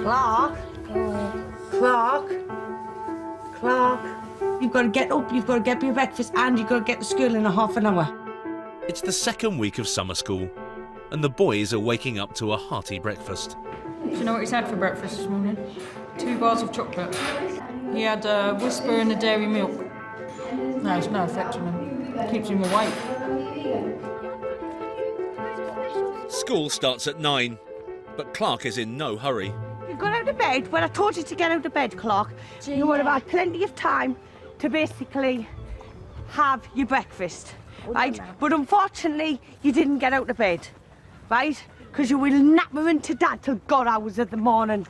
Clark? Clark? Clark? You've got to get up, you've got to get your breakfast, and you've got to get to school in a half an hour. It's the second week of summer school, and the boys are waking up to a hearty breakfast. Do you know what he's had for breakfast this morning? 2 bars of chocolate. He had a Whisper and a dairy milk. No, it's no effect on him. Keeps him awake. School starts at 9, but Clark is in no hurry. You got out of bed when I told you to get out of bed, Clark. You would have had plenty of time to basically have your breakfast, right? But unfortunately, you didn't get out of bed, right? Because you were napping to Dad till God hours of the morning.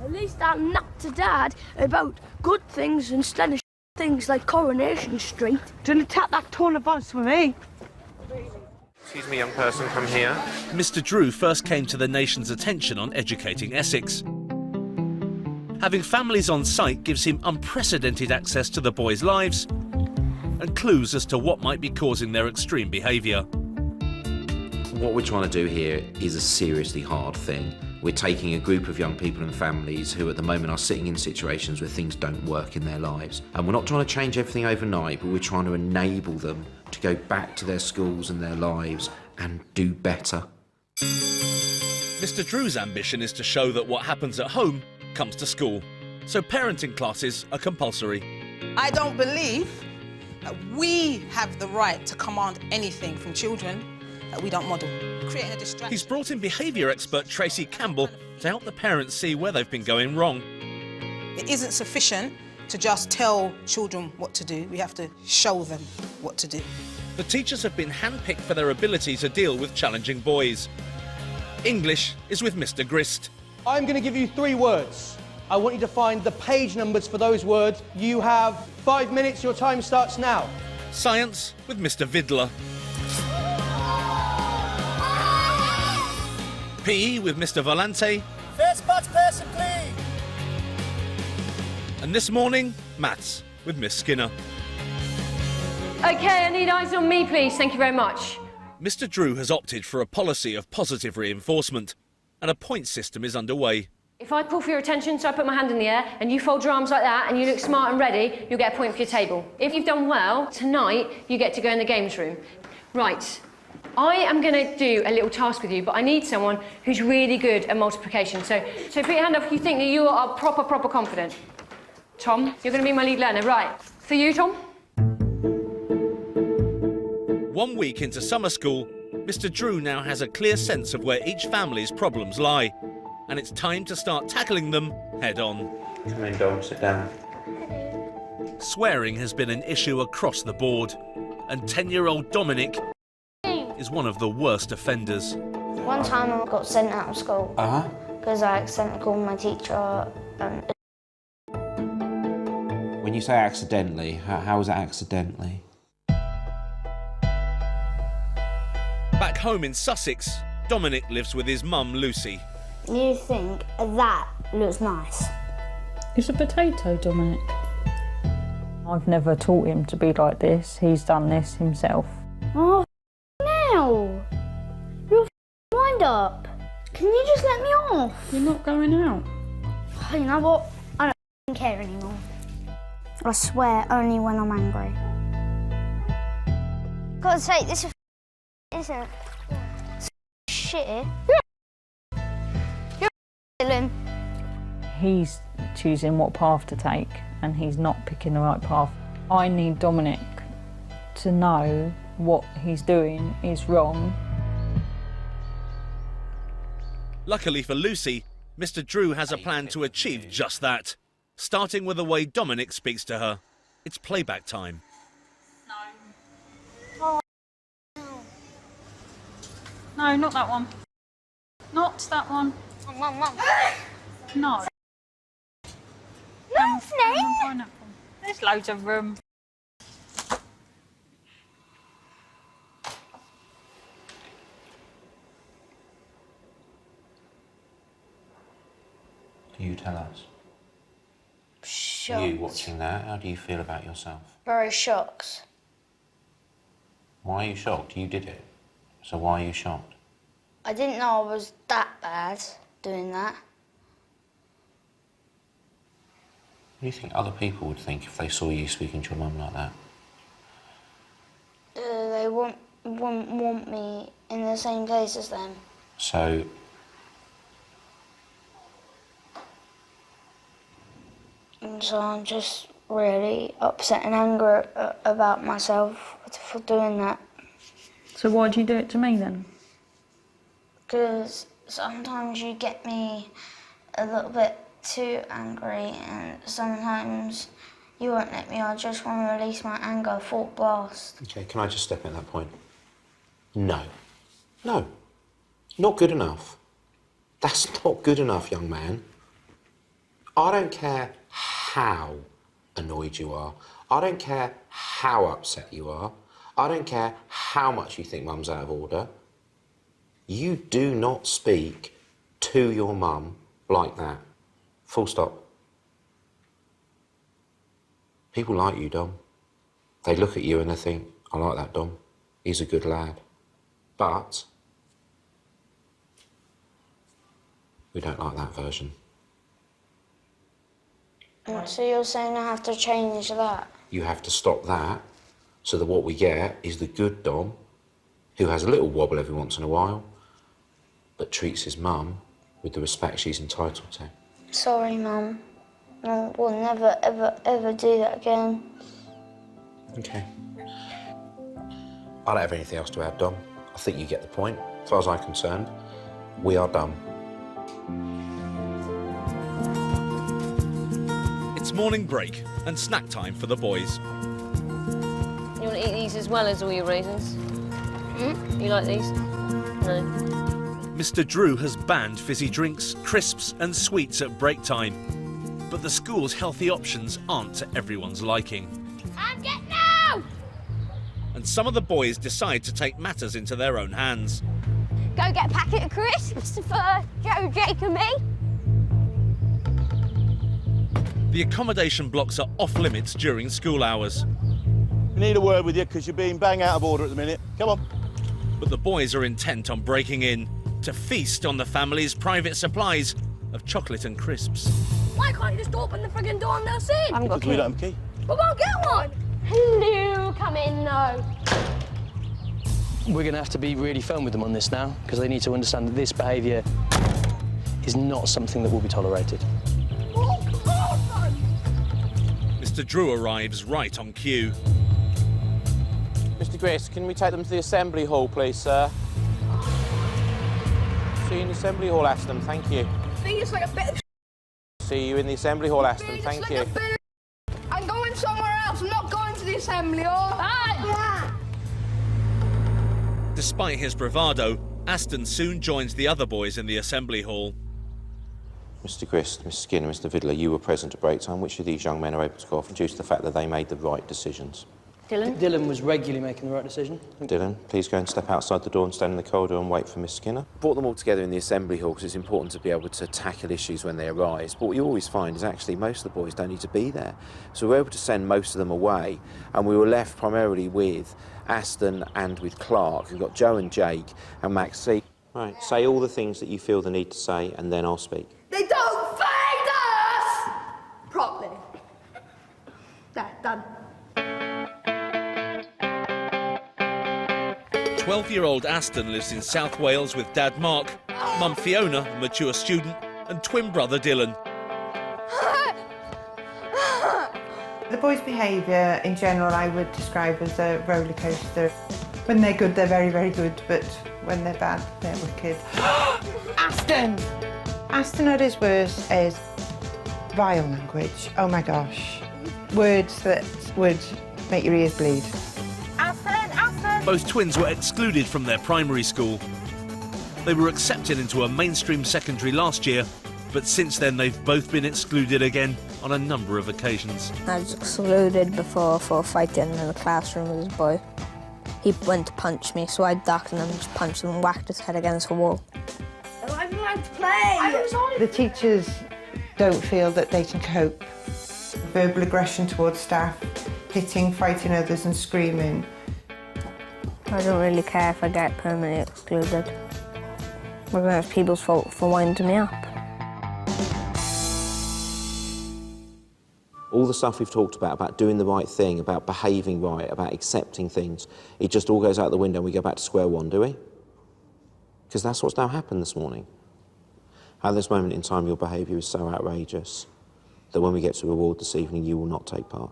At least I'll nap to Dad about good things instead of things like Coronation Street. Do you want to tap that tone of voice with me? Excuse me, young person, come here. Mr. Drew first came to the nation's attention on Educating Essex. Having families on site gives him unprecedented access to the boys' lives and clues as to what might be causing their extreme behaviour. What we're trying to do here is a seriously hard thing. We're taking a group of young people and families who at the moment are sitting in situations where things don't work in their lives. And we're not trying to change everything overnight, but we're trying to enable them to go back to their schools and their lives and do better. Mr. Drew's ambition is to show that what happens at home comes to school, so parenting classes are compulsory. I don't believe that we have the right to command anything from children that we don't model. Creating a distraction. He's brought in behaviour expert Tracy Campbell to help the parents see where they've been going wrong. It isn't sufficient to just tell children what to do. We have to show them what to do. The teachers have been handpicked for their ability to deal with challenging boys. English is with Mr. Grist. I'm going to give you 3 words. I want you to find the page numbers for those words. You have 5 minutes. Your time starts now. Science with Mr. Vidler. PE with Mr. Volante. First spots person, please. And this morning, maths with Miss Skinner. OK, I need eyes on me, please. Thank you very much. Mr. Drew has opted for a policy of positive reinforcement, and a point system is underway. If I call for your attention, so I put my hand in the air, and you fold your arms like that, and you look smart and ready, you'll get a point for your table. If you've done well, tonight, you get to go in the games room. Right. I am going to do a little task with you, but I need someone who's really good at multiplication. So put your hand up if you think that you are proper confident. Tom, you're going to be my lead learner. Right. For you, Tom? 1 week into summer school, Mr. Drew now has a clear sense of where each family's problems lie, and it's time to start tackling them head on. Come in, dog, sit down. Swearing has been an issue across the board, and 10-year-old Dominic is one of the worst offenders. One time I got sent out of school because I accidentally called my teacher. When you say accidentally, how is that accidentally? Back home in Sussex, Dominic lives with his mum, Lucy. You think that looks nice? It's a potato, Dominic. I've never taught him to be like this. He's done this himself. Oh, now! You're wind up. Can you just let me off? You're not going out. You know what? I don't care anymore. I swear only when I'm angry. God's sake, this is isn't shit. You're Dylan. He's choosing what path to take, and he's not picking the right path. I need Dominic to know what he's doing is wrong. Luckily for Lucy, Mr. Drew has a plan to achieve just that, starting with the way Dominic speaks to her. It's playback time. No, not that one. Not that one. No. No, Snake. There's loads of room. You tell us. Shocked. You watching that, how do you feel about yourself? Very shocked. Why are you shocked? You did it. So why are you shocked? I didn't know I was that bad doing that. do you think other people would think if they saw you speaking to your mum like that? They wouldn't want me in the same place as them. So... And so I'm just really upset and angry about myself for doing that. So why'd you do it to me then? Because sometimes you get me a little bit too angry, and sometimes you won't let me. I just want to release my anger full blast. Okay, can I just step in at that point? No. No. Not good enough. That's not good enough, young man. I don't care how annoyed you are. I don't care how upset you are. I don't care how much you think mum's out of order. You do not speak to your mum like that. Full stop. People like you, Dom. They look at you and they think, I like that Dom. He's a good lad. But we don't like that version. So you're saying I have to change that? You have to stop that so that what we get is the good Dom, who has a little wobble every once in a while, but treats his mum with the respect she's entitled to. Sorry, Mum. I will never, ever, ever do that again. Okay. I don't have anything else to add, Dom. I think you get the point. As far as I'm concerned, we are done. It's morning break and snack time for the boys. You want to eat these as well as all your raisins? You like these? No. Mr. Drew has banned fizzy drinks, crisps and sweets at break time. But the school's healthy options aren't to everyone's liking. I'm getting out! And some of the boys decide to take matters into their own hands. Go get a packet of crisps for Joe, Jake and me. The accommodation blocks are off limits during school hours. We need a word with you because you're being bang out of order at the minute. Come on. But the boys are intent on breaking in to feast on the family's private supplies of chocolate and crisps. Why can't you just open the friggin' door and they'll see? I haven't got a Because we don't have a key. But we'll get one. Hello, come in now. We're going to have to be really firm with them on this now because they need to understand that this behaviour is not something that will be tolerated. Mr. Drew arrives right on cue. Mr. Grace, can we take them to the assembly hall, please, sir? See you in the assembly hall, Aston. Thank you. I think it's like a bit of See you in the assembly hall, Aston. Thank you. I'm going somewhere else. I'm not going to the assembly hall. Ah! Despite his bravado, Aston soon joins the other boys in the assembly hall. Mr. Grist, Mr. Skinner, Mr. Vidler, you were present at break time. Which of these young men are able to go off due to the fact that they made the right decisions? Dylan? Dylan was regularly making the right decision. Dylan, please go and step outside the door and stand in the corridor and wait for Miss Skinner. Brought them all together in the assembly hall because it's important to be able to tackle issues when they arise. But what you always find is actually most of the boys don't need to be there. So we were able to send most of them away, and we were left primarily with Aston and with Clark. We've got Joe and Jake and Max C. Right, say all the things that you feel the need to say, and then I'll speak. They don't feed us properly. There, done. 12-year-old Aston lives in South Wales with Dad Mark, Mum Fiona, a mature student, and twin brother Dylan. The boys' behaviour in general I would describe as a roller coaster. When they're good, they're very, very good, but when they're bad, they're wicked. Aston! Aston at his worst is vile language. Oh my gosh. Words that would make your ears bleed. Aston, Aston! Both twins were excluded from their primary school. They were accepted into a mainstream secondary last year, but since then they've both been excluded again on a number of occasions. I was excluded before for fighting in the classroom with this boy. He went to punch me, so I ducked and then just punched him and whacked his head against the wall. I'm allowed to play. The teachers don't feel that they can cope. Verbal aggression towards staff, hitting, fighting others and screaming. I don't really care if I get permanently excluded. Well, it's people's fault for winding me up. All the stuff we've talked about doing the right thing, about behaving right, about accepting things, it just all goes out the window and we go back to square one, do we? Because that's what's now happened this morning. At this moment in time, your behaviour is so outrageous that when we get to reward this evening, you will not take part.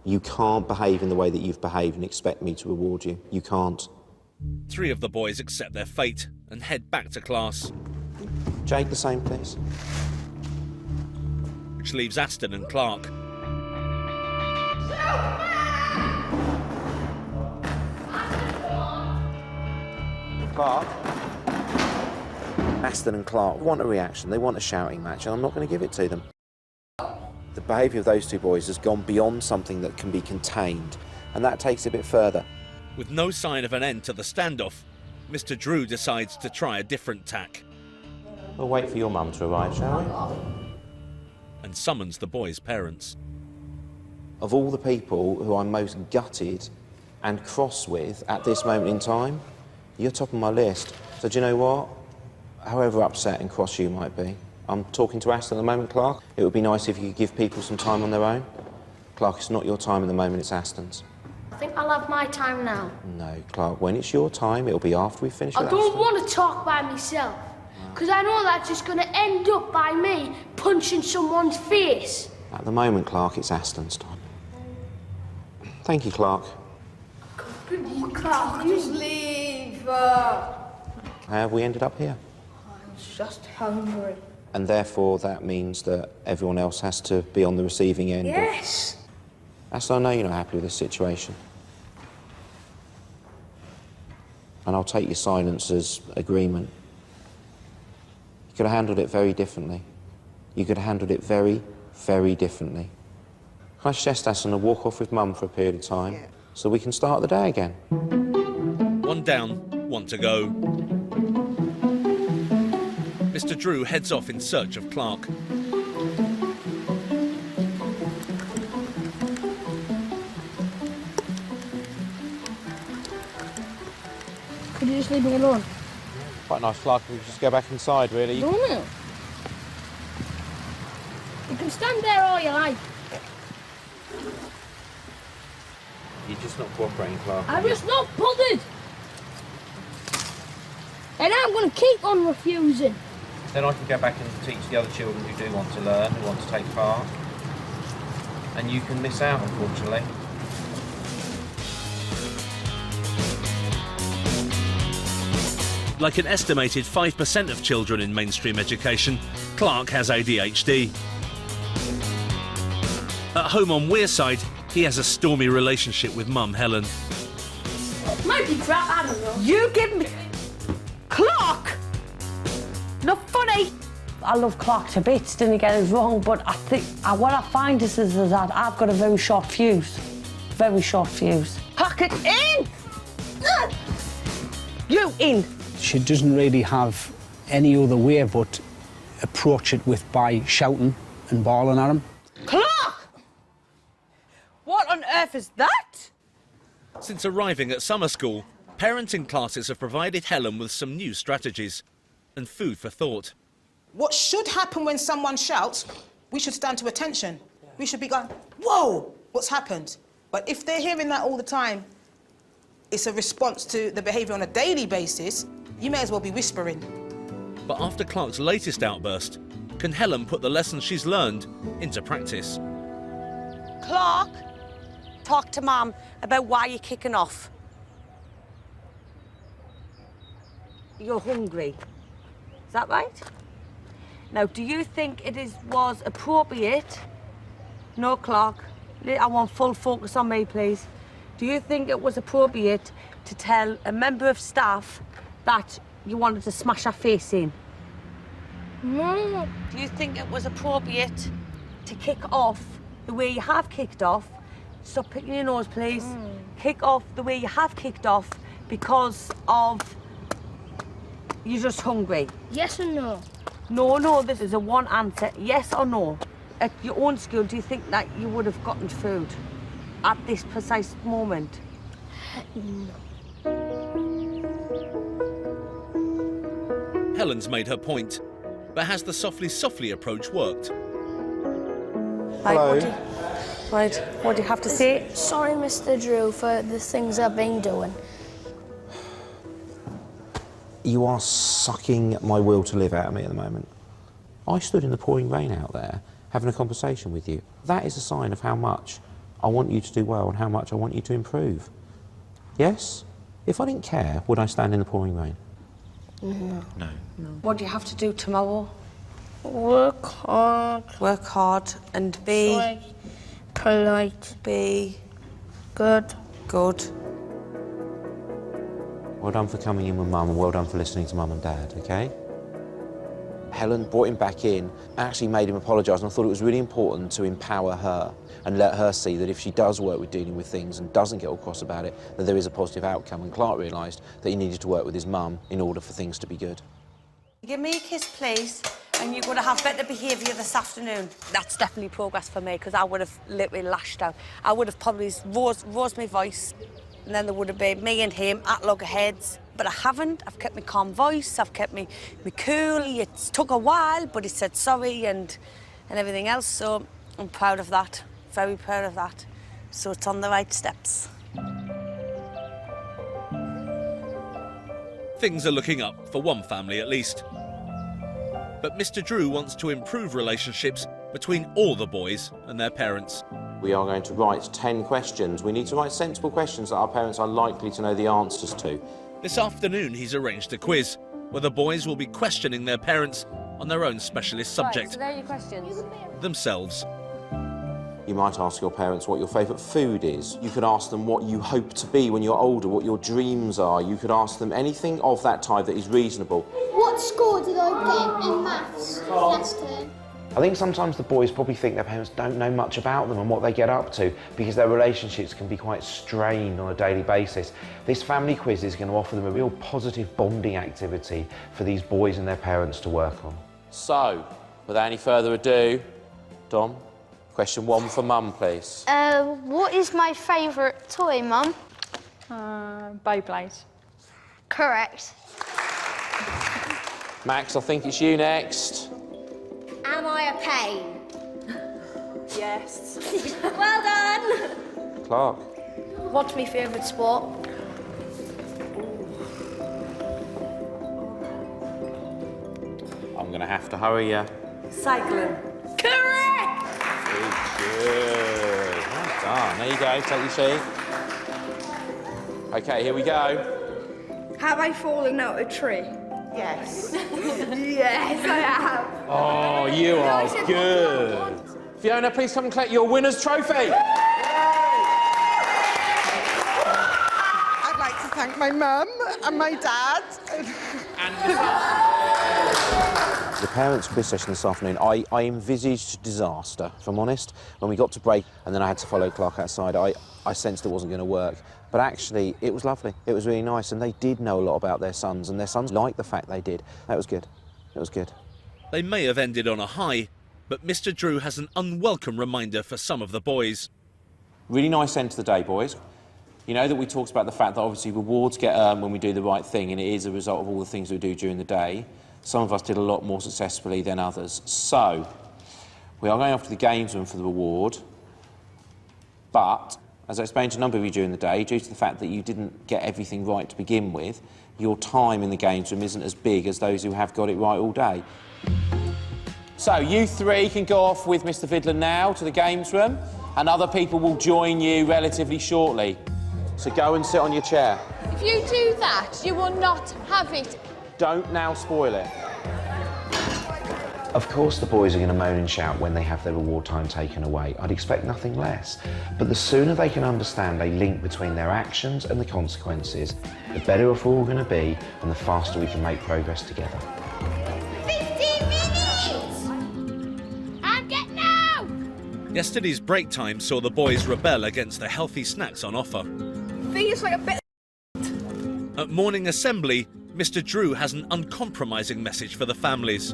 You can't behave in the way that you've behaved and expect me to reward you. You can't. 3 of the boys accept their fate and head back to class. Jake, the same, please. Which leaves Aston and Clark. Clark? Aston and Clark want a reaction, they want a shouting match, and I'm not going to give it to them. The behaviour of those 2 boys has gone beyond something that can be contained, and that takes it a bit further. With no sign of an end to the standoff, Mr. Drew decides to try a different tack. We'll wait for your mum to arrive, shall we? And summons the boys' parents. Of all the people who I'm most gutted and cross with at this moment in time, you're top of my list. So do you know what? However upset and cross you might be, I'm talking to Aston at the moment, Clark. It would be nice if you could give people some time on their own. Clark, it's not your time at the moment, it's Aston's. I think I'll have my time now. No, Clark, when it's your time, it'll be after we finish with I don't Aston. want to talk by myself, because I know that's just going to end up by me punching someone's face. At the moment, Clark, it's Aston's time. Thank you, Clark. Clark, just leave. How have we ended up here? I was just hungry. And therefore, that means that everyone else has to be on the receiving end. Yes. Aston, I know you're not happy with this situation. And I'll take your silence as agreement. You could have handled it very differently. You could have handled it very, very differently. Can I suggest, Aston, to walk off with Mum for a period of time so we can start the day again? 1 down, 1 to go. Mr. Drew heads off in search of Clark. Could you just leave me alone? Quite nice, Clark, if we could just go back inside, really. No, no. You can stand there all you like. You're just not cooperating, Clark. I'm just not bothered. And I'm going to keep on refusing. Then I can go back and teach the other children who do want to learn, who want to take part. And you can miss out, unfortunately. Like an estimated 5% of children in mainstream education, Clark has ADHD. At home on Wearside, he has a stormy relationship with Mum Helen. Might be crap, I don't know. You give me... Clark! Not funny. I love Clark to bits, didn't get it wrong, but I think what I find is that I've got a very short fuse. Very short fuse. Pack it in! You in. She doesn't really have any other way but approach it by shouting and bawling at him. Clark! What on earth is that? Since arriving at summer school, parenting classes have provided Helen with some new strategies and food for thought. What should happen when someone shouts, we should stand to attention. We should be going, whoa, what's happened? But if they're hearing that all the time, it's a response to the behaviour on a daily basis, you may as well be whispering. But after Clark's latest outburst, can Helen put the lessons she's learned into practice? Clark, talk to Mum about why you're kicking off. You're hungry. Is that right? Now, do you think was appropriate? No, Clark. I want full focus on me, please. Do you think it was appropriate to tell a member of staff that you wanted to smash her face in? No. Do you think it was appropriate to kick off the way you have kicked off? Stop picking your nose, please. Kick off the way you have kicked off because of you're just hungry. Yes or no? No, this is a one answer. Yes or no? At your own school, do you think that you would have gotten food at this precise moment? No. Helen's made her point, but has the softly approach worked? Hello. What do you have to say? Sorry, Mr. Drew, for the things I've been doing. You are sucking my will to live out of me at the moment. I stood in the pouring rain out there having a conversation with you. That is a sign of how much I want you to do well and how much I want you to improve. Yes? If I didn't care, would I stand in the pouring rain? No. No. What do you have to do tomorrow? Work hard. Work hard and be... polite. Be... Good. Good. Well done for coming in with Mum and well done for listening to Mum and Dad, OK? Helen brought him back in, actually made him apologise, and I thought it was really important to empower her and let her see that if she does work with dealing with things and doesn't get all cross about it, that there is a positive outcome. And Clark realised that he needed to work with his mum in order for things to be good. Give me a kiss, please, and you're going to have better behaviour this afternoon. That's definitely progress for me, because I would have literally lashed out. I would have probably raised my voice, and then there would have been me and him at loggerheads. But I haven't. I've kept my calm voice, I've kept me cool. It took a while, but he said sorry and everything else, so I'm proud of that, very proud of that. So it's on the right steps. Things are looking up for one family at least. But Mr. Drew wants to improve relationships between all the boys and their parents. We are going to write 10 questions. We need to write sensible questions that our parents are likely to know the answers to. This afternoon he's arranged a quiz where the boys will be questioning their parents on their own specialist subject. Right, so there are your questions. Themselves. You might ask your parents what your favourite food is. You could ask them what you hope to be when you're older, what your dreams are. You could ask them anything of that type that is reasonable. What score did I get in maths last term? I think sometimes the boys probably think their parents don't know much about them and what they get up to because their relationships can be quite strained on a daily basis. This family quiz is going to offer them a real positive bonding activity for these boys and their parents to work on. So, without any further ado, Dom, question 1 for Mum, please. What is my favourite toy, Mum? Beyblades. Correct. Max, I think it's you next. Am I a pain? Yes. Well done. Clark. What's my favourite sport? I'm going to have to hurry you. Cycling. Correct! Good. Well done. There you go, take your seat. OK, here we go. Have I fallen out a tree? Yes. Yes, I have. Oh, you are good. Fiona, please come and collect your winner's trophy. I'd like to thank my mum and my dad. The parents' quiz session this afternoon, I envisaged disaster, if I'm honest. When we got to break and then I had to follow Clark outside, I sensed it wasn't going to work. But actually, it was lovely. It was really nice, and they did know a lot about their sons, and their sons liked the fact they did. That was good. It was good. They may have ended on a high, but Mr. Drew has an unwelcome reminder for some of the boys. Really nice end to the day, boys. You know that we talked about the fact that obviously rewards get earned when we do the right thing, and it is a result of all the things we do during the day. Some of us did a lot more successfully than others. So, we are going off to the games room for the reward, but as I explained to a number of you during the day, due to the fact that you didn't get everything right to begin with, your time in the games room isn't as big as those who have got it right all day. So, you 3 can go off with Mr. Vidler now to the games room, and other people will join you relatively shortly. So go and sit on your chair. If you do that, you will not have it. Don't now spoil it. Of course the boys are going to moan and shout when they have their reward time taken away. I'd expect nothing less. But the sooner they can understand a link between their actions and the consequences, the better off we're all going to be and the faster we can make progress together. 15 minutes! And get now! Yesterday's break time saw the boys rebel against the healthy snacks on offer. Feels like a bit. At morning assembly, Mr. Drew has an uncompromising message for the families.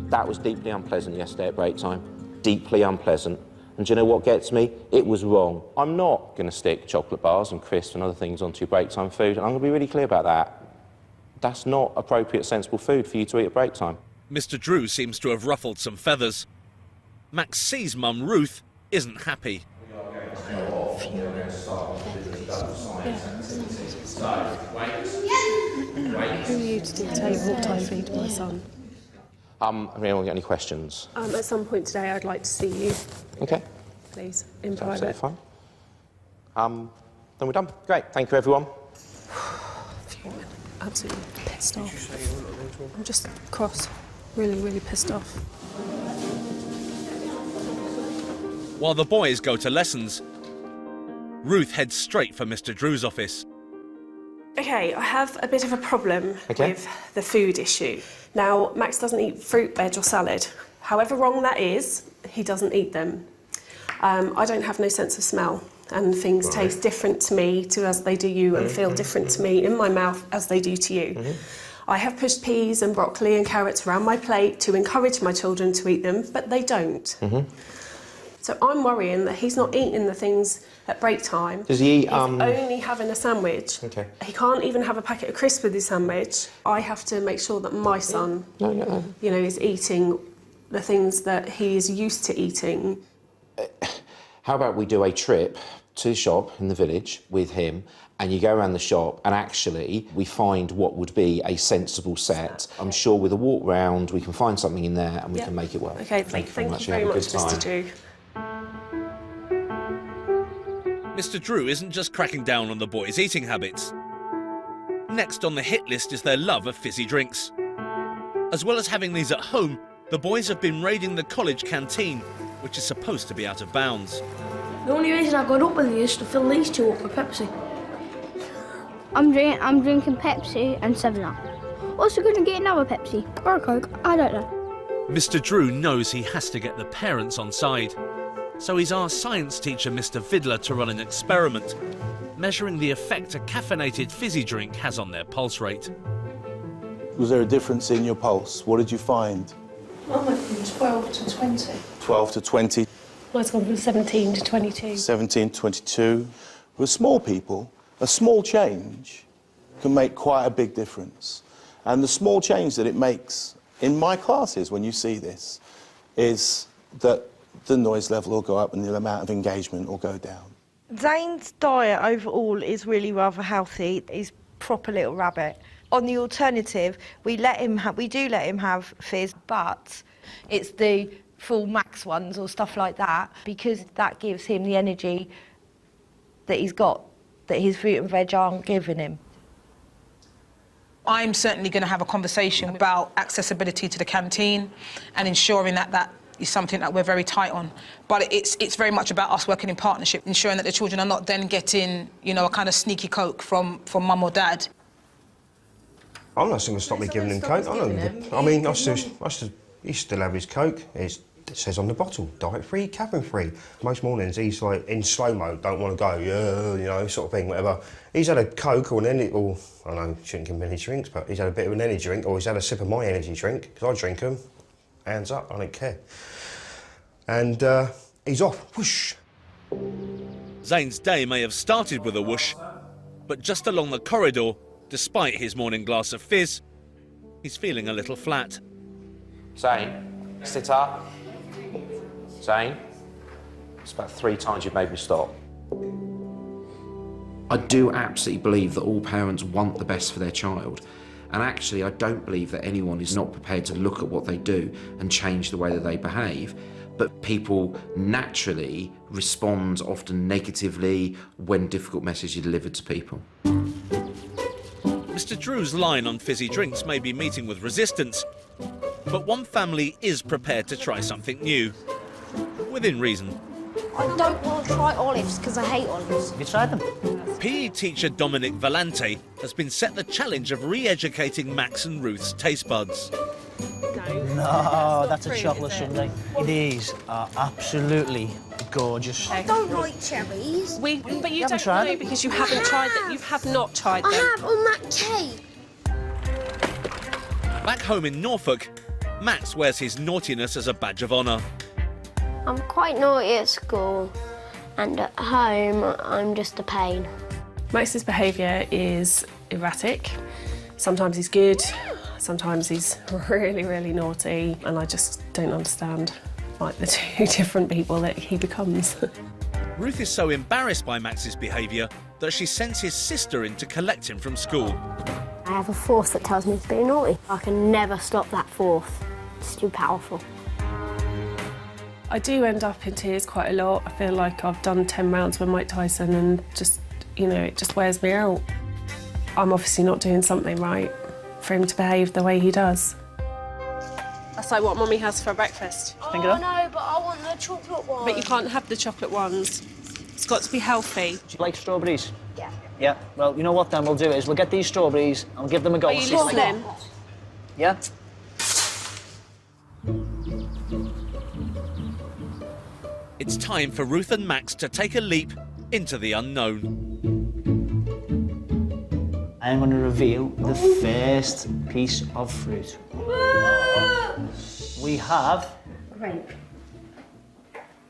That was deeply unpleasant yesterday at break time. Deeply unpleasant. And do you know what gets me? It was wrong. I'm not going to stick chocolate bars and crisps and other things onto your break time food, and I'm going to be really clear about that. That's not appropriate, sensible food for you to eat at break time. Mr. Drew seems to have ruffled some feathers. Max sees mum Ruth isn't happy. Who are you to dictate what I feed my son? Have anyone got any questions? At some point today, I'd like to see you, Okay. please, in That's private. absolutely fine. Then we're done. Great. Thank you, everyone. Absolutely pissed off. I'm just cross. Really, really pissed off. While the boys go to lessons, Ruth heads straight for Mr. Drew's office. Okay, I have a bit of a problem Okay. with the food issue. Now, Max doesn't eat fruit, veg or salad. However wrong that is, he doesn't eat them. I don't have no sense of smell, and things taste different to me to as they do you, and feel different to me in my mouth as they do to you. I have pushed peas and broccoli and carrots around my plate to encourage my children to eat them, but they don't. So I'm worrying that he's not eating the things at break time. Does he eat, He's only having a sandwich. Okay. He can't even have a packet of crisps with his sandwich. I have to make sure that my son, you know, is eating the things that he is used to eating. How about we do a trip to the shop in the village with him, and you go around the shop and actually we find what would be a sensible set. I'm sure with a walk round we can find something in there and we can make it work. Okay, thank you very much, Mr. Drew. Mr. Drew isn't just cracking down on the boys' eating habits. Next on the hit list is their love of fizzy drinks. As well as having these at home, the boys have been raiding the college canteen, which is supposed to be out of bounds. The only reason I got up with you is to fill these two up with Pepsi. I'm drinking Pepsi and 7-Up. Also going to get another Pepsi or a Coke, I don't know. Mr. Drew knows he has to get the parents on side. So he's asked science teacher Mr. Vidler to run an experiment, measuring the effect a caffeinated fizzy drink has on their pulse rate. Was there a difference in your pulse? What did you find? I went from 12 to 20. 12 to 20, Well, it's gone from 17 to 22. 17 to 22. With small people, a small change can make quite a big difference. And the small change that it makes in my classes when you see this is that the noise level will go up and the amount of engagement will go down. Zane's diet overall is really rather healthy. He's proper little rabbit. On the alternative, we do let him have fizz, but it's the full Max ones or stuff like that, because that gives him the energy that he's got, that his fruit and veg aren't giving him. I'm certainly going to have a conversation about accessibility to the canteen and ensuring that that is something that we're very tight on. But it's very much about us working in partnership, ensuring that the children are not then getting, you know, a kind of sneaky Coke from mum or dad. I'm not going to stop me giving him Coke. I mean, he still have his Coke. It says on the bottle, diet-free, caffeine-free. Most mornings he's like in slow-mo, don't want to go, yeah, you know, sort of thing, whatever. He's had a Coke or I know, shouldn't give him any drinks, but he's had a bit of an energy drink, or he's had a sip of my energy drink, because I drink them. Hands up, I don't care. And he's off, whoosh. Zane's day may have started with a whoosh, but just along the corridor, despite his morning glass of fizz, he's feeling a little flat. Zane, sit up. Zane, it's about 3 times you've made me stop. I do absolutely believe that all parents want the best for their child. And actually, I don't believe that anyone is not prepared to look at what they do and change the way that they behave. But people naturally respond often negatively when difficult messages are delivered to people. Mr. Drew's line on fizzy drinks may be meeting with resistance, but one family is prepared to try something new, within reason. I don't want to try olives because I hate olives. Have you tried them? PE teacher Dominic Valente has been set the challenge of re-educating Max and Ruth's taste buds. No, that's a chocolate sundae. It is absolutely gorgeous. I don't like cherries. But you don't know because you haven't tried them. You have not tried them. I have on that cake. Back home in Norfolk, Max wears his naughtiness as a badge of honour. I'm quite naughty at school, and at home, I'm just a pain. Max's behaviour is erratic. Sometimes he's good, sometimes he's really, really naughty, and I just don't understand like the two different people that he becomes. Ruth is so embarrassed by Max's behaviour that she sends his sister in to collect him from school. I have a force that tells me to be naughty. I can never stop that force. It's too powerful. I do end up in tears quite a lot. I feel like I've done 10 rounds with Mike Tyson and just, you know, it just wears me out. I'm obviously not doing something right for him to behave the way he does. That's like what Mummy has for breakfast. Oh, no, but I want the chocolate one. But you can't have the chocolate ones. It's got to be healthy. Do you like strawberries? Yeah. Yeah, well, you know what then we'll do is we'll get these strawberries and we'll give them a go. Are you listening? Yeah? It's time for Ruth and Max to take a leap into the unknown. I'm going to reveal the first piece of fruit. We have... Grape.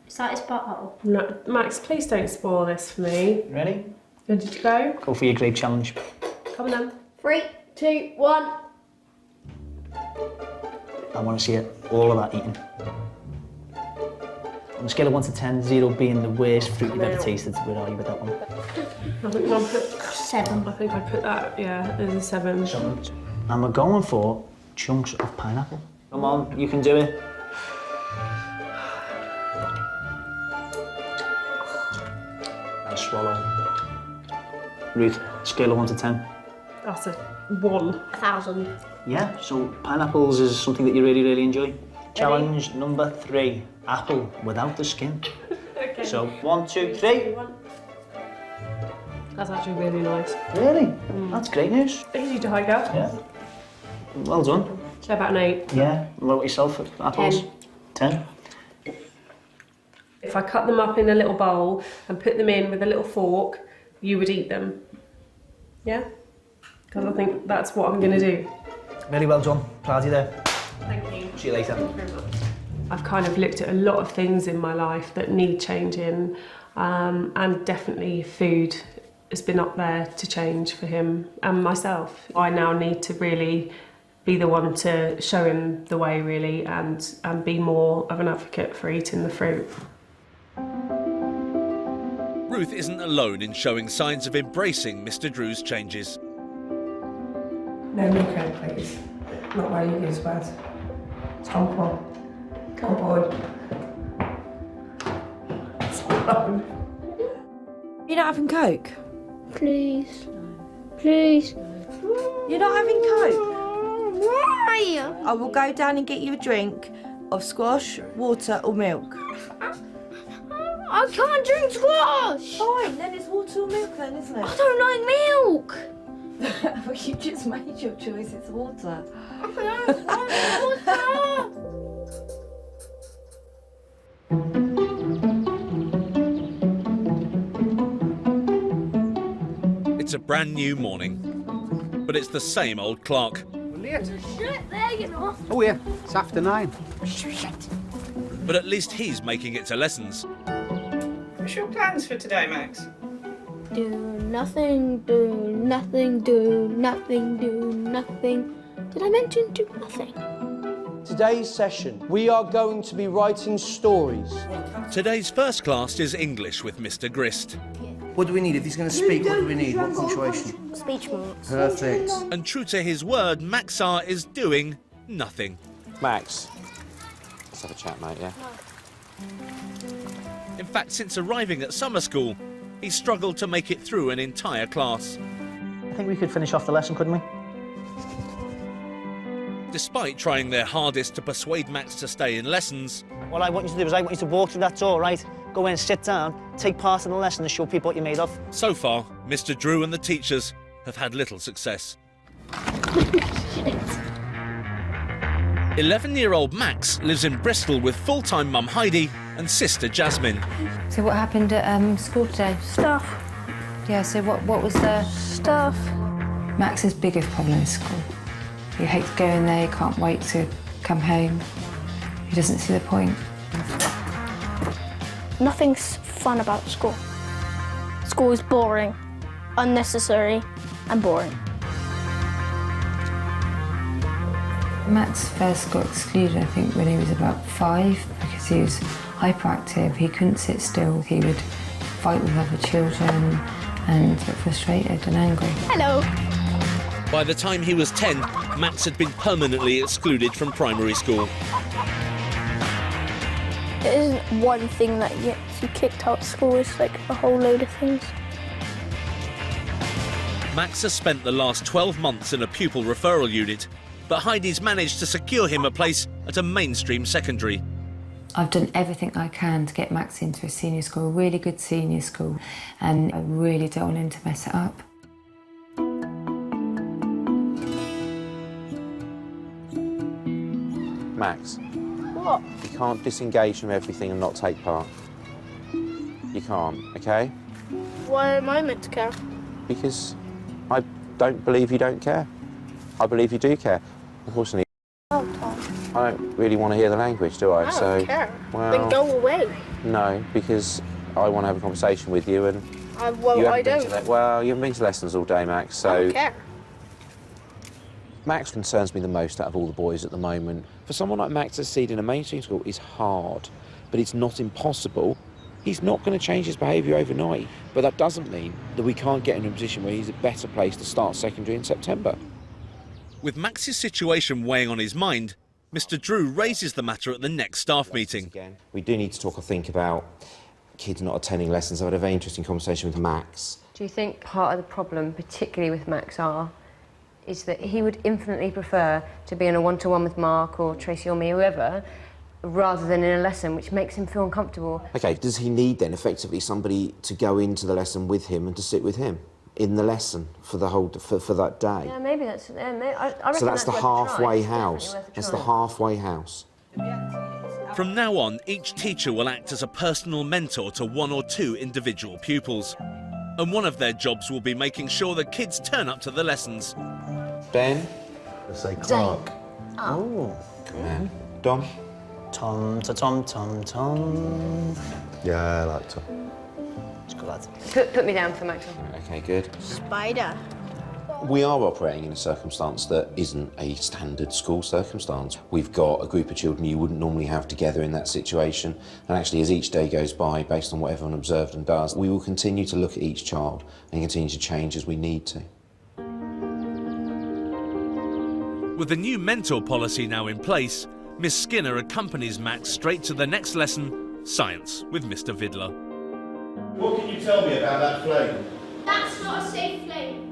Is that his butthole? No, Max, please don't spoil this for me. Ready? Ready to go? Go for your grape challenge. Come on then. 3, 2, 1. I want to see it, all of that eaten. On a scale of 1 to 10, 0 being the worst fruit you've ever tasted, where are you with that one? I think I'll put 7. I think I put that, yeah, as a 7. And we're going for chunks of pineapple. Come on, you can do it. Nice swallow. Ruth, scale of 1 to 10. That's a 1. 1,000. Yeah, so pineapples is something that you really, really enjoy. Challenge number 3, apple without the skin. Okay. So 1, 2, 3. That's actually really nice. Really? That's great news. Easy tiger. Yeah. Well done. So about an 8. Yeah. What about yourself for apples? 10. If I cut them up in a little bowl and put them in with a little fork, you would eat them. Yeah? Because I think that's what I'm going to do. Really well done. Proud of you there. Thank you. See you later. Thank you very much. I've kind of looked at a lot of things in my life that need changing, and definitely food has been up there to change for him and myself. I now need to really be the one to show him the way, really, and be more of an advocate for eating the fruit. Ruth isn't alone in showing signs of embracing Mr. Drew's changes. No milk, please. Not where you use words. Come on. Come on. You're not having Coke? Please. Please. You're not having Coke? Why? I will go down and get you a drink of squash, water or milk. I can't drink squash. Fine, then it's water or milk then, isn't it? I don't like milk. Well, you just made your choice, it's water. I don't want water. It's a brand new morning, but it's the same old Clark. We're late. Shit there, you know. Oh yeah, it's after 9. Shit. But at least he's making it to lessons. What's your plans for today, Max? Do nothing, do nothing, do nothing, do nothing. Did I mention do nothing? Today's session, we are going to be writing stories. Today's first class is English with Mr. Grist. What do we need? If he's going to speak, what do we need? What punctuation? Speech marks. Perfect. And true to his word, Maxar is doing nothing. Max, let's have a chat, mate, yeah? In fact, since arriving at summer school, he struggled to make it through an entire class. I think we could finish off the lesson, couldn't we? Despite trying their hardest to persuade Max to stay in lessons, What I want you to do is I want you to walk through that door, right? Go in, sit down, take part in the lesson and show people what you're made of. so far, Mr. Drew and the teachers have had little success. 11-year-old Max lives in Bristol with full-time mum Heidi and sister Jasmine. So what happened at school today? Stuff. Yeah, so what was the... Stuff. Max's biggest problem is school. He hates going there, he can't wait to come home. He doesn't see the point. Nothing's fun about school. School is boring, unnecessary, and boring. Max first got excluded, I think, when he was about 5 because he was hyperactive. He couldn't sit still. He would fight with other children and get frustrated and angry. Hello. By the time he was 10, Max had been permanently excluded from primary school. It isn't one thing that gets you kicked out of school, it's like a whole load of things. Max has spent the last 12 months in a pupil referral unit, but Heidi's managed to secure him a place at a mainstream secondary. I've done everything I can to get Max into a senior school, a really good senior school, and I really don't want him to mess it up. Max, What? you can't disengage from everything and not take part. You can't, okay? Why am I meant to care? Because I don't believe you don't care. I believe you do care. Unfortunately, Oh, Tom. I don't really want to hear the language, do I? I don't care. Well, Then go away. no, because I want to have a conversation with you and Well, you I haven't been don't. to well, you haven't been to lessons all day, Max, so... I don't care. Max concerns me the most out of all the boys at the moment. For someone like Max to succeed in a mainstream school is hard, but it's not impossible. He's not going to change his behaviour overnight, but that doesn't mean that we can't get in a position where he's a better place to start secondary in September. With Max's situation weighing on his mind, Mr. Drew raises the matter at the next staff meeting. We do need to talk, I think, about kids not attending lessons. I had a very interesting conversation with Max. Do you think part of the problem, particularly with Max is that he would infinitely prefer to be in a one-to-one with Mark or Tracy or me, whoever, rather than in a lesson, which makes him feel uncomfortable. OK, does he need then effectively somebody to go into the lesson with him and to sit with him in the lesson for the whole for that day? Yeah, maybe that's... I reckon So that's the worth a halfway try. house. It's definitely worth a That's the try. halfway house. From now on, each teacher will act as a personal mentor to 1 or 2 individual pupils. And one of their jobs will be making sure the kids turn up to the lessons. Ben? Let's say Clark. Oh. Come on. Dom? Tom, Tom, Tom, Tom. Yeah, I like Tom. It's good lad. Put me down for Max. OK, good. Spider. We are operating in a circumstance that isn't a standard school circumstance. We've got a group of children you wouldn't normally have together in that situation, and actually as each day goes by, based on what everyone observed and does, we will continue to look at each child and continue to change as we need to. With the new mentor policy now in place, Miss Skinner accompanies Max straight to the next lesson, Science, with Mr. Vidler. What can you tell me about that flame? That's not a safe flame.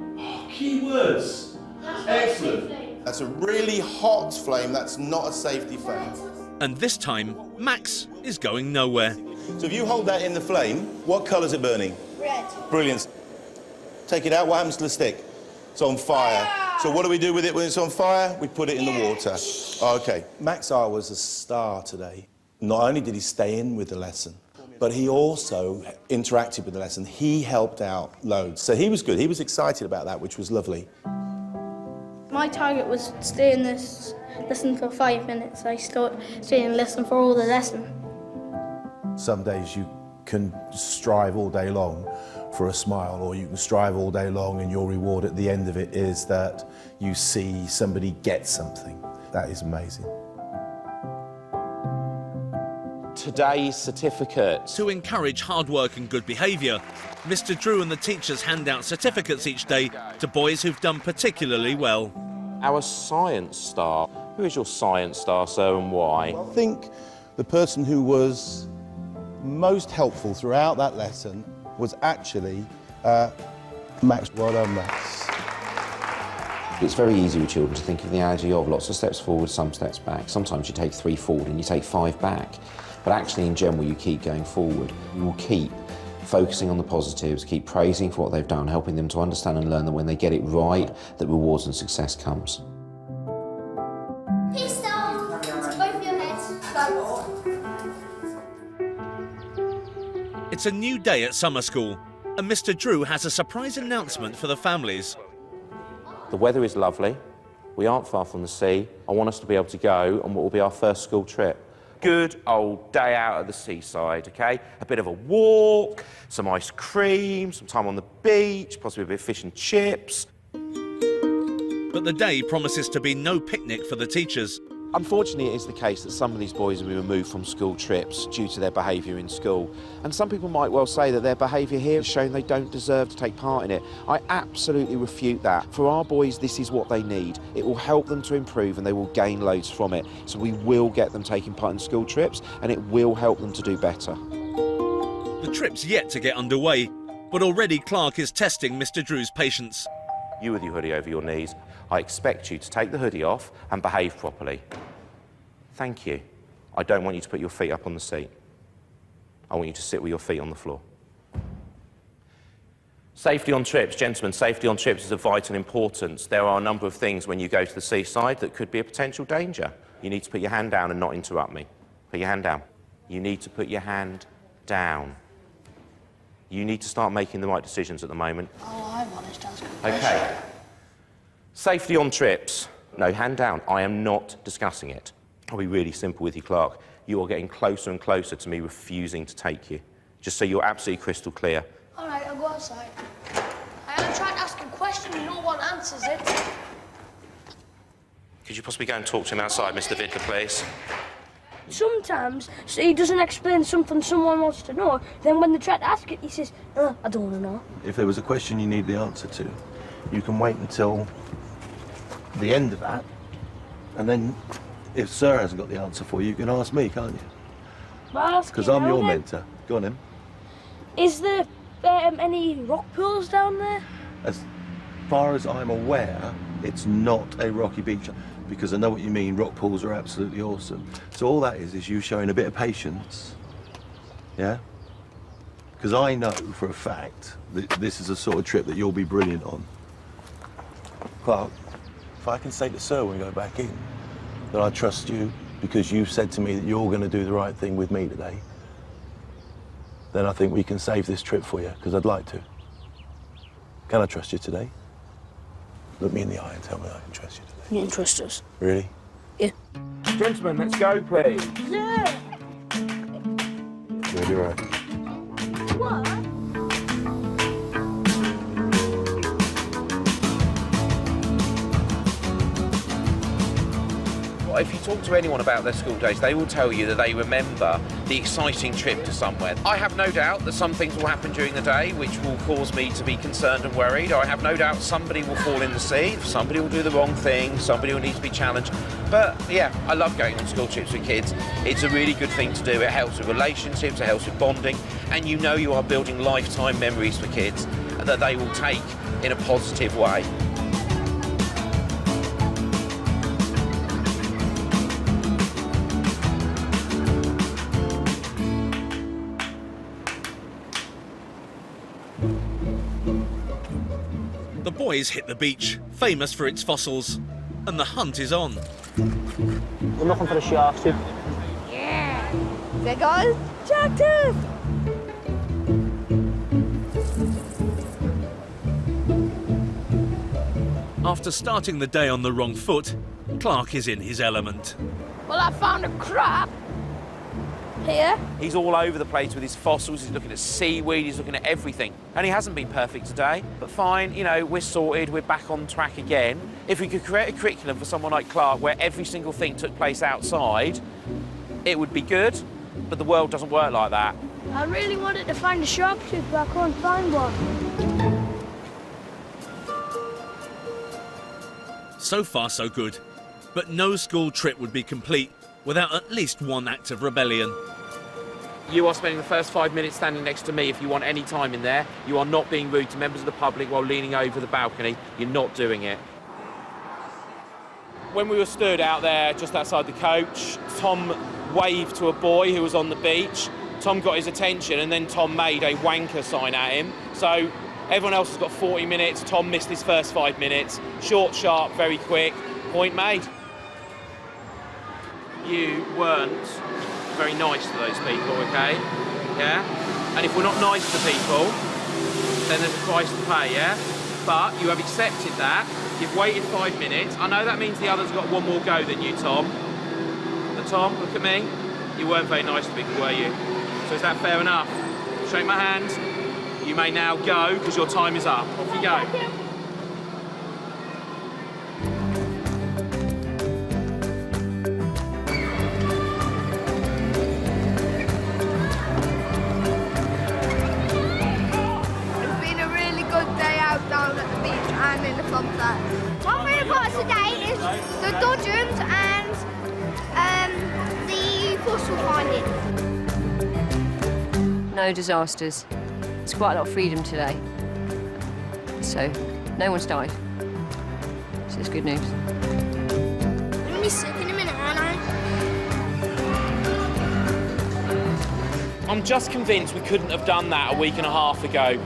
Key words. That's not Excellent. a safe flame. That's a really hot flame. That's not a safety flame. And this time, Max is going nowhere. So if you hold that in the flame, what colour is it burning? Red. Brilliant. Take it out. What happens to the stick? It's on fire. So what do we do with it when it's on fire? We put it in the water. OK. Max R was a star today. Not only did he stay in with the lesson, but he also interacted with the lesson. He helped out loads. So he was good. He was excited about that, which was lovely. My target was to stay in this lesson for 5 minutes. I stayed in the lesson for all the lesson. Some days you can strive all day long for a smile, or you can strive all day long and your reward at the end of it is that you see somebody get something. That is amazing. Today's certificates. To encourage hard work and good behaviour, Mr. Drew and the teachers hand out certificates each day to boys who've done particularly well. Our science star. Who is your science star, sir, and why? I think the person who was most helpful throughout that lesson was actually Max. Well done, Max. It's very easy with children to think of the analogy of lots of steps forward, some steps back. Sometimes you take 3 forward and you take 5 back. But actually, in general, you keep going forward. You will keep focusing on the positives, keep praising for what they've done, helping them to understand and learn that when they get it right, that rewards and success comes. Peace down. Both your heads. It's a new day at summer school, and Mr. Drew has a surprise announcement for the families. The weather is lovely. We aren't far from the sea. I want us to be able to go on what will be our first school trip. Good old day out at the seaside, OK? A bit of a walk, some ice cream, some time on the beach, possibly a bit of fish and chips. But But the day promises to be no picnic for the teachers. Unfortunately, it is the case that some of these boys will be removed from school trips due to their behaviour in school. And some people might well say that their behaviour here has shown they don't deserve to take part in it. I absolutely refute that. For our boys, this is what they need. It will help them to improve and they will gain loads from it. So we will get them taking part in school trips and it will help them to do better. The trip's yet to get underway, but already Clark is testing Mr. Drew's patience. You with your hoodie over your knees, I expect you to take the hoodie off and behave properly. Thank you. I don't want you to put your feet up on the seat. I want you to sit with your feet on the floor. Safety on trips, gentlemen, safety on trips is of vital importance. There are a number of things when you go to the seaside that could be a potential danger. You need to put your hand down and not interrupt me. Put your hand down. You need to put your hand down. You need to start making the right decisions at the moment. Oh, I want to ask a question. Okay. Safety on trips. No, hand down. I am not discussing it. I'll be really simple with you, Clark. You are getting closer and closer to me refusing to take you. Just so you're absolutely crystal clear. All right, I'll go outside. I have tried asking questions, no one answers it. Could you possibly go and talk to him outside, Mr. Vidler, please? Sometimes he doesn't explain something someone wants to know. Then when they try to ask it, he says, I don't want to know. If there was a question you need the answer to, you can wait until the end of that, and then if Sir hasn't got the answer for you, you can ask me, can't you? Because I'm your mentor. Go on, then. Is there any rock pools down there? As far as I'm aware, it's not a rocky beach, because I know what you mean. Rock pools are absolutely awesome. So all that is you showing a bit of patience, yeah? Because I know for a fact that this is a sort of trip that you'll be brilliant on. Clark, if I can say to Sir when we go back in that I trust you because you've said to me that you're going to do the right thing with me today, then I think we can save this trip for you, because I'd like to. Can I trust you today? Look me in the eye and tell me I can trust you today. You can trust us. Really? Yeah. Gentlemen, let's go, please. Yeah. You'll be right. What? If you talk to anyone about their school days, they will tell you that they remember the exciting trip to somewhere. I have no doubt that some things will happen during the day which will cause me to be concerned and worried. I have no doubt somebody will fall in the sea, somebody will do the wrong thing, somebody will need to be challenged. But yeah, I love going on school trips with kids. It's a really good thing to do. It helps with relationships, it helps with bonding, and you know you are building lifetime memories for kids that they will take in a positive way. The boys hit the beach, famous for its fossils, and the hunt is on. We're looking for the sharks too. Yeah. There goes Jack Tooth. After starting the day on the wrong foot, Clark is in his element. Well, I found a crab here. He's all over the place with his fossils, he's looking at seaweed, he's looking at everything. And he hasn't been perfect today, but fine, you know, we're sorted, we're back on track again. If we could create a curriculum for someone like Clark where every single thing took place outside, it would be good, but the world doesn't work like that. I really wanted to find a shark tooth, but I couldn't find one. So far, so good. But no school trip would be complete without at least one act of rebellion. You are spending the first 5 minutes standing next to me if you want any time in there. You are not being rude to members of the public while leaning over the balcony. You're not doing it. When we were stood out there just outside the coach, Tom waved to a boy who was on the beach. Tom got his attention and then Tom made a wanker sign at him. So everyone else has got 40 minutes. Tom missed his first 5 minutes. Short, sharp, very quick. Point made. You weren't very nice to those people, okay? Yeah? And if we're not nice to people, then there's a price to pay, yeah? But you have accepted that. You've waited 5 minutes. I know that means the other's got one more go than you, Tom. But Tom, look at me. You weren't very nice to people, were you? So is that fair enough? Shake my hand. You may now go, because your time is up. Off you go. the dodgems and the fossil finding. No disasters. It's quite a lot of freedom today. So, no one's died. So it's good news. I'm gonna be sick in a minute, aren't I? I'm just convinced we couldn't have done that a week and a half ago.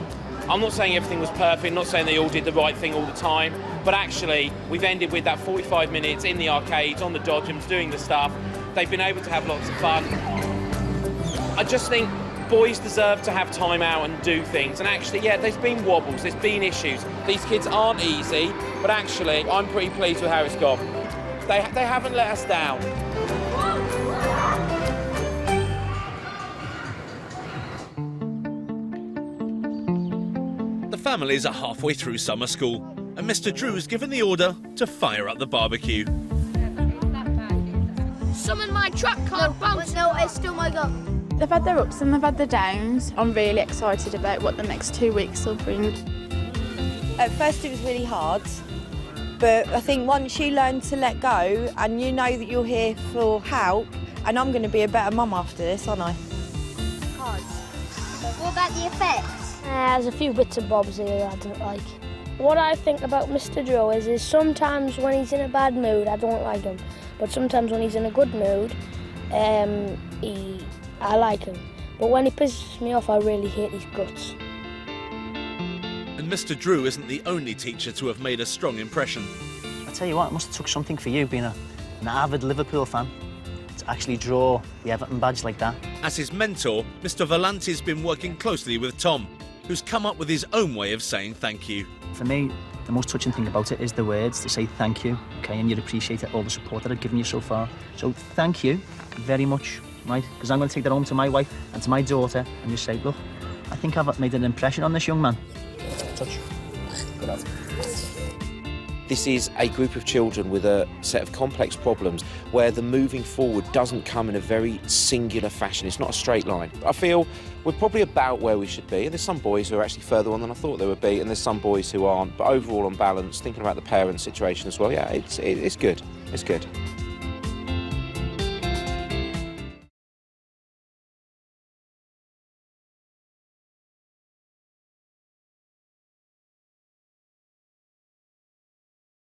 I'm not saying everything was perfect, not saying they all did the right thing all the time, but actually we've ended with that 45 minutes in the arcades, on the dodgems, doing the stuff. They've been able to have lots of fun. I just think boys deserve to have time out and do things. And actually, yeah, there's been wobbles, there's been issues. These kids aren't easy, but actually I'm pretty pleased with how it's gone. They haven't let us down. The families are halfway through summer school, and Mr. Drew's given the order to fire up the barbecue. Summon my track card bounce. No, it's still my go. They've had their ups and they've had their downs. I'm really excited about what the next 2 weeks will bring. At first it was really hard, but I think once you learn to let go and you know that you're here for help, and I'm going to be a better mum after this, aren't I? What about the effects? There's a few bits and bobs here I don't like. What I think about Mr. Drew is sometimes when he's in a bad mood, I don't like him. But sometimes when he's in a good mood, I like him. But when he pisses me off, I really hate his guts. And Mr. Drew isn't the only teacher to have made a strong impression. I tell you what, it must have took something for you, being an avid Liverpool fan, to actually draw the Everton badge like that. As his mentor, Mr. Volanti's been working closely with Tom, who's come up with his own way of saying thank you. For me, the most touching thing about it is the words to say thank you, okay, and you'd appreciate all the support that I've given you so far. So thank you very much, right? Because I'm going to take that home to my wife and to my daughter and just say, look, I think I've made an impression on this young man. Touch. Good on. This is a group of children with a set of complex problems where the moving forward doesn't come in a very singular fashion. It's not a straight line. I feel we're probably about where we should be. There's some boys who are actually further on than I thought they would be, and there's some boys who aren't. But overall, on balance, thinking about the parents' situation as well, yeah, it's good. It's good.